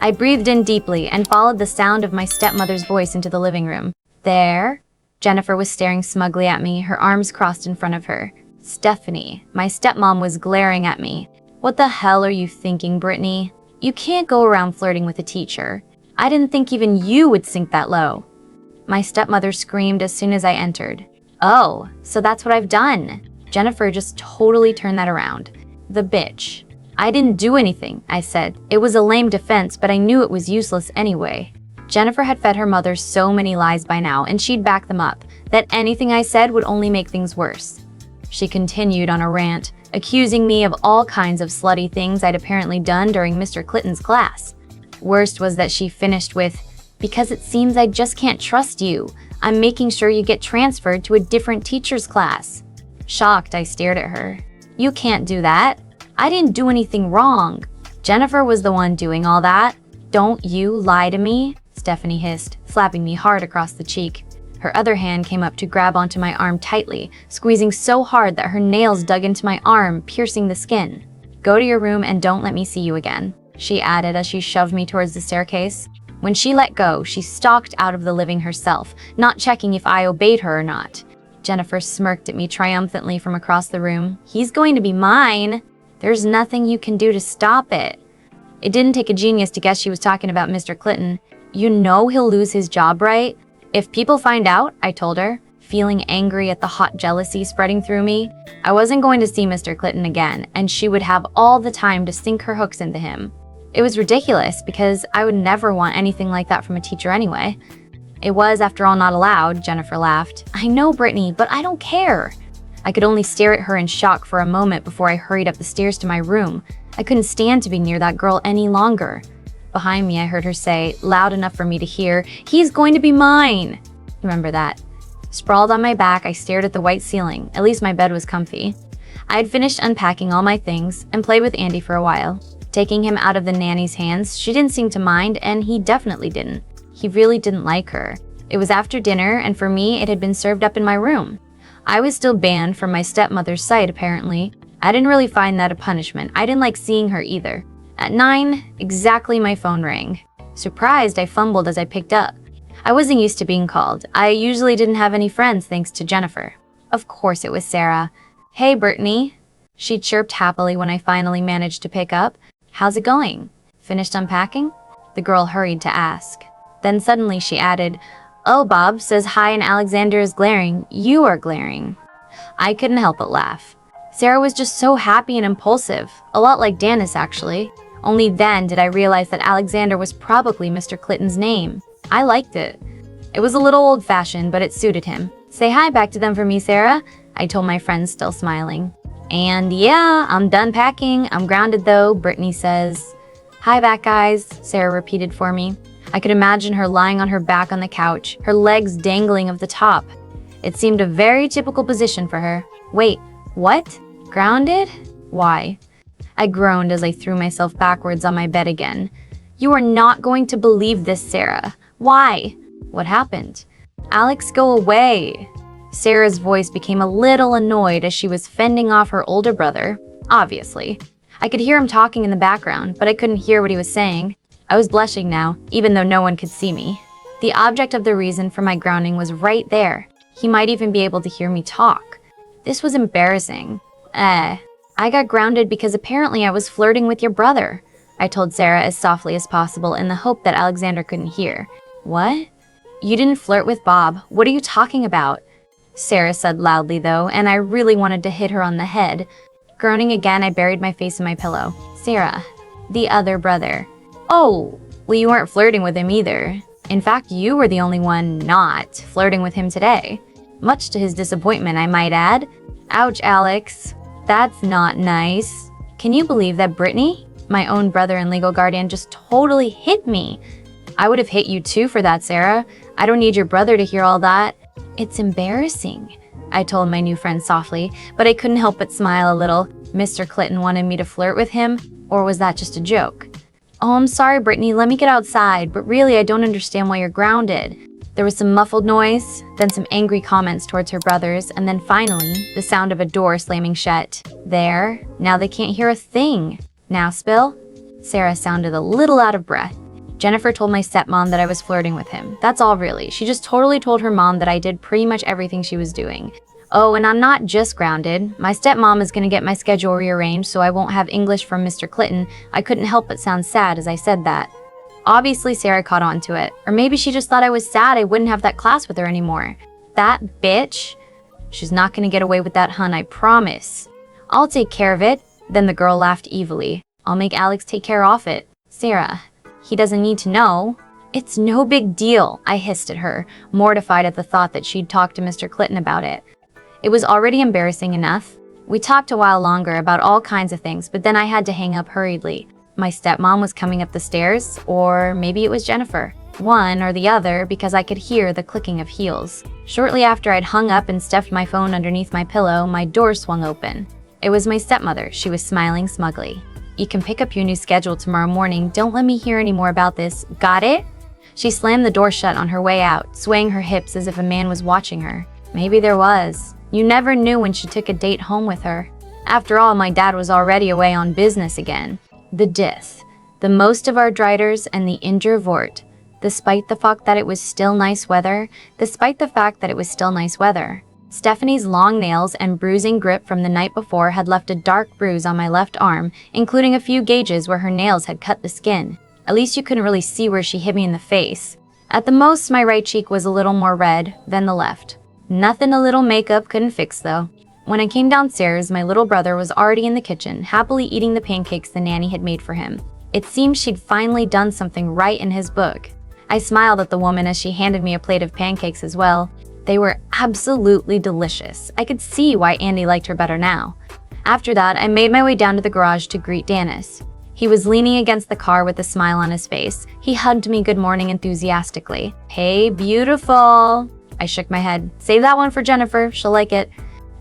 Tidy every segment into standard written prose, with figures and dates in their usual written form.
I breathed in deeply and followed the sound of my stepmother's voice into the living room. There? Jennifer was staring smugly at me, her arms crossed in front of her. Stephanie, my stepmom, was glaring at me. What the hell are you thinking, Brittany? You can't go around flirting with a teacher. I didn't think even you would sink that low. My stepmother screamed as soon as I entered. Oh, so that's what I've done. Jennifer just totally turned that around. The bitch. I didn't do anything, I said. It was a lame defense, but I knew it was useless anyway. Jennifer had fed her mother so many lies by now, and she'd back them up, that anything I said would only make things worse. She continued on a rant, accusing me of all kinds of slutty things I'd apparently done during Mr. Clitton's class. Worst was that she finished with, "Because it seems I just can't trust you. I'm making sure you get transferred to a different teacher's class." Shocked, I stared at her. "You can't do that. I didn't do anything wrong. Jennifer was the one doing all that. Don't you lie to me," Stephanie hissed, slapping me hard across the cheek. Her other hand came up to grab onto my arm tightly, squeezing so hard that her nails dug into my arm, piercing the skin. "Go to your room and don't let me see you again," she added as she shoved me towards the staircase. When she let go, she stalked out of the living herself, not checking if I obeyed her or not. Jennifer smirked at me triumphantly from across the room. "He's going to be mine. There's nothing you can do to stop it." It didn't take a genius to guess she was talking about Mr. Clitton. "You know he'll lose his job, right?" "If people find out," I told her, feeling angry at the hot jealousy spreading through me. I wasn't going to see Mr. Clitton again, and she would have all the time to sink her hooks into him. It was ridiculous, because I would never want anything like that from a teacher anyway. "It was, after all, not allowed," Jennifer laughed. "I know, Brittany, but I don't care." I could only stare at her in shock for a moment before I hurried up the stairs to my room. I couldn't stand to be near that girl any longer. Behind me, I heard her say, loud enough for me to hear, "He's going to be mine." Remember that. Sprawled on my back, I stared at the white ceiling. At least my bed was comfy. I had finished unpacking all my things and played with Andy for a while. Taking him out of the nanny's hands, she didn't seem to mind, and he definitely didn't. He really didn't like her. It was after dinner, and for me, it had been served up in my room. I was still banned from my stepmother's sight, apparently. I didn't really find that a punishment. I didn't like seeing her either. At 9, exactly, my phone rang. Surprised, I fumbled as I picked up. I wasn't used to being called. I usually didn't have any friends thanks to Jennifer. Of course it was Sarah. "Hey, Brittany," she chirped happily when I finally managed to pick up. "How's it going? Finished unpacking?" The girl hurried to ask. Then suddenly she added, "Oh, Bob says hi and Alexander is glaring. You are glaring." I couldn't help but laugh. Sarah was just so happy and impulsive, a lot like Danis actually. Only then did I realize that Alexander was probably Mr. Clitton's name. I liked it. It was a little old-fashioned, but it suited him. "Say hi back to them for me, Sarah," I told my friends, still smiling. "And yeah, I'm done packing. I'm grounded though," Brittany says. "Hi back, guys," Sarah repeated for me. I could imagine her lying on her back on the couch, her legs dangling of the top. It seemed a very typical position for her. Wait, what? Grounded? Why? I groaned as I threw myself backwards on my bed again. "You are not going to believe this, Sarah. Why? What happened?" "Alex, go away." Sarah's voice became a little annoyed as she was fending off her older brother, obviously. I could hear him talking in the background, but I couldn't hear what he was saying. I was blushing now, even though no one could see me. The object of the reason for my grounding was right there. He might even be able to hear me talk. This was embarrassing. I got grounded because apparently I was flirting with your brother," I told Sarah as softly as possible in the hope that Alexander couldn't hear. "What? You didn't flirt with Bob. What are you talking about?" Sarah said loudly though, and I really wanted to hit her on the head. Groaning again, I buried my face in my pillow. "Sarah, the other brother." "Oh, well, you weren't flirting with him either. In fact, you were the only one not flirting with him today. Much to his disappointment, I might add." "Ouch, Alex. That's not nice. Can you believe that Brittany, my own brother and legal guardian, just totally hit me?" "I would have hit you too for that, Sarah. I don't need your brother to hear all that." "It's embarrassing," I told my new friend softly, but I couldn't help but smile a little. Mr. Clitton wanted me to flirt with him, or was that just a joke? "Oh, I'm sorry, Brittany. Let me get outside, but really I don't understand why you're grounded." There was some muffled noise, then some angry comments towards her brothers, and then finally, the sound of a door slamming shut. "There, now they can't hear a thing. Now spill?" Sarah sounded a little out of breath. Jennifer told my stepmom that I was flirting with him. That's all really. She just totally told her mom that I did pretty much everything she was doing. Oh, and I'm not just grounded. My stepmom is gonna get my schedule rearranged so I won't have English from Mr. Clitton. I couldn't help but sound sad as I said that. Obviously, Sarah caught on to it. Or maybe she just thought I was sad I wouldn't have that class with her anymore. That bitch? She's not gonna get away with that, hun, I promise. I'll take care of it. Then the girl laughed evilly. I'll make Alex take care of it. Sarah, he doesn't need to know. It's no big deal, I hissed at her, mortified at the thought that she'd talked to Mr. Clitton about it. It was already embarrassing enough. We talked a while longer about all kinds of things, but then I had to hang up hurriedly. My stepmom was coming up the stairs, or maybe it was Jennifer. One or the other, because I could hear the clicking of heels. Shortly after I'd hung up and stuffed my phone underneath my pillow, my door swung open. It was my stepmother. She was smiling smugly. You can pick up your new schedule tomorrow morning. Don't let me hear any more about this. Got it? She slammed the door shut on her way out, swaying her hips as if a man was watching her. Maybe there was. You never knew when she took a date home with her. After all, my dad was already away on business again. The dith, the most of our driders and the introvert, despite the fact that it was still nice weather. Stephanie's long nails and bruising grip from the night before had left a dark bruise on my left arm, including a few gauges where her nails had cut the skin. At least you couldn't really see where she hit me in the face. At the most, my right cheek was a little more red than the left. Nothing a little makeup couldn't fix, though. When I came downstairs, my little brother was already in the kitchen, happily eating the pancakes the nanny had made for him. It seemed she'd finally done something right in his book. I smiled at the woman as she handed me a plate of pancakes as well. They were absolutely delicious. I could see why Andy liked her better now. After that, I made my way down to the garage to greet Dennis. He was leaning against the car with a smile on his face. He hugged me good morning enthusiastically. Hey, beautiful. I shook my head. Save that one for Jennifer. She'll like it.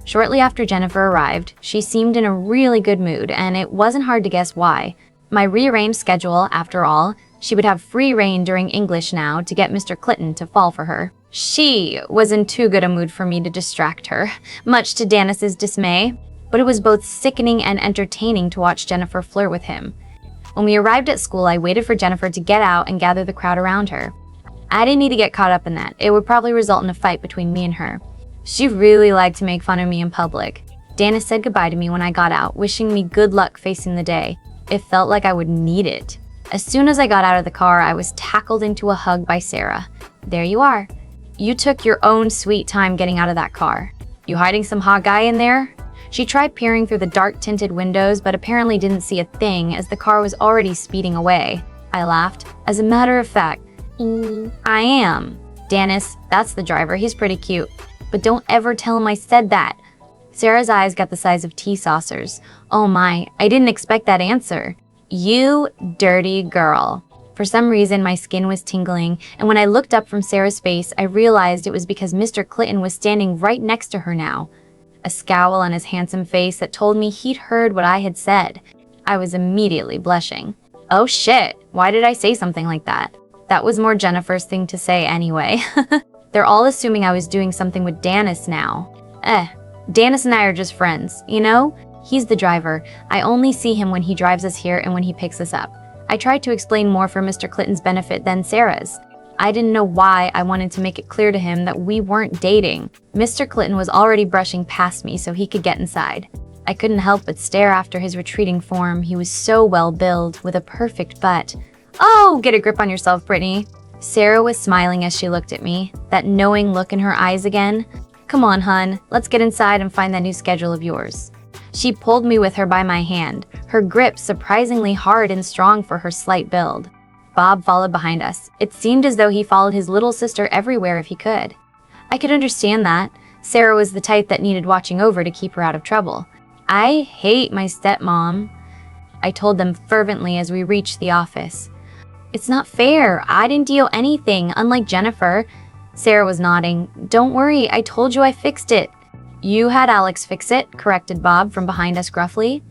Shortly after Jennifer arrived, she seemed in a really good mood, and it wasn't hard to guess why. My rearranged schedule, after all, she would have free reign during English now to get Mr. Clitton to fall for her. She was in too good a mood for me to distract her, much to Dennis's dismay, but it was both sickening and entertaining to watch Jennifer flirt with him. When we arrived at school, I waited for Jennifer to get out and gather the crowd around her. I didn't need to get caught up in that. It would probably result in a fight between me and her. She really liked to make fun of me in public. Dennis said goodbye to me when I got out, wishing me good luck facing the day. It felt like I would need it. As soon as I got out of the car, I was tackled into a hug by Sarah. There you are. You took your own sweet time getting out of that car. You hiding some hot guy in there? She tried peering through the dark tinted windows, but apparently didn't see a thing as the car was already speeding away. I laughed. As a matter of fact, I am. Dennis, that's the driver. He's pretty cute. But don't ever tell him I said that. Sarah's eyes got the size of tea saucers. Oh my, I didn't expect that answer. You dirty girl. For some reason, my skin was tingling, and when I looked up from Sarah's face, I realized it was because Mr. Clitton was standing right next to her now. A scowl on his handsome face that told me he'd heard what I had said. I was immediately blushing. Oh shit, why did I say something like that? That was more Jennifer's thing to say anyway. They're all assuming I was doing something with Dennis now. Dennis and I are just friends, you know? He's the driver. I only see him when he drives us here and when he picks us up. I tried to explain more for Mr. Clitton's benefit than Sarah's. I didn't know why I wanted to make it clear to him that we weren't dating. Mr. Clitton was already brushing past me so he could get inside. I couldn't help but stare after his retreating form. He was so well built, with a perfect butt. Oh, get a grip on yourself, Brittany. Sarah was smiling as she looked at me, that knowing look in her eyes again. Come on, hun, let's get inside and find that new schedule of yours. She pulled me with her by my hand, her grip surprisingly hard and strong for her slight build. Bob followed behind us. It seemed as though he followed his little sister everywhere if he could. I could understand that. Sarah was the type that needed watching over to keep her out of trouble. I hate my stepmom, I told them fervently as we reached the office. It's not fair. I didn't deal anything, unlike Jennifer. Sarah was nodding. Don't worry, I told you I fixed it. You had Alex fix it, corrected Bob from behind us gruffly.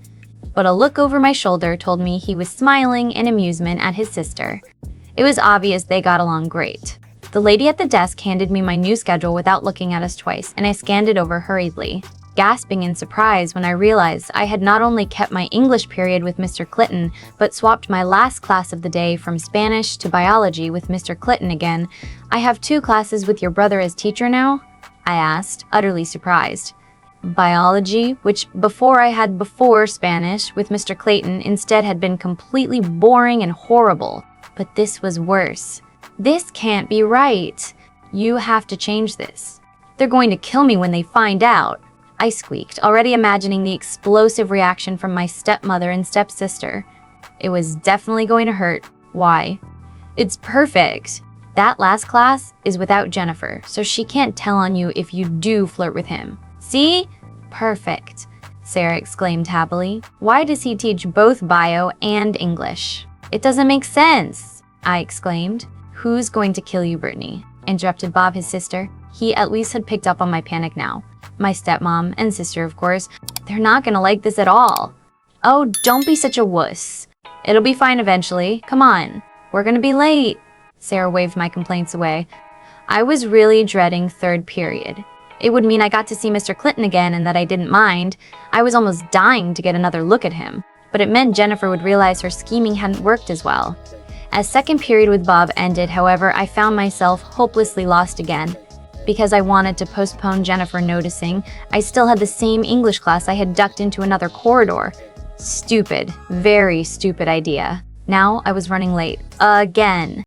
But a look over my shoulder told me he was smiling in amusement at his sister. It was obvious they got along great. The lady at the desk handed me my new schedule without looking at us twice, and I scanned it over hurriedly. gasping in surprise when I realized I had not only kept my English period with Mr. Clitton, but swapped my last class of the day from Spanish to biology with Mr. Clitton again. "I have 2 classes with your brother as teacher now?" I asked, utterly surprised. Biology, which I had before Spanish with Mr. Clayton, instead had been completely boring and horrible. But this was worse. "This can't be right. You have to change this. They're going to kill me when they find out," I squeaked, already imagining the explosive reaction from my stepmother and stepsister. It was definitely going to hurt. "Why?" "It's perfect. That last class is without Jennifer, so she can't tell on you if you do flirt with him." "See? Perfect," Sarah exclaimed happily. "Why does he teach both bio and English?" "It doesn't make sense," I exclaimed. "Who's going to kill you, Brittany?" interrupted Bob, his sister. He at least had picked up on my panic now. My stepmom and sister, of course. "They're not gonna like this at all." "Oh, don't be such a wuss. It'll be fine eventually. Come on. We're gonna be late." Sarah waved my complaints away. I was really dreading 3rd period. It would mean I got to see Mr. Clitton again and that I didn't mind. I was almost dying to get another look at him. But it meant Jennifer would realize her scheming hadn't worked as well. As 2nd period with Bob ended, however, I found myself hopelessly lost again. Because I wanted to postpone Jennifer noticing, I still had the same English class I had ducked into another corridor. Stupid, very stupid idea. Now I was running late. Again.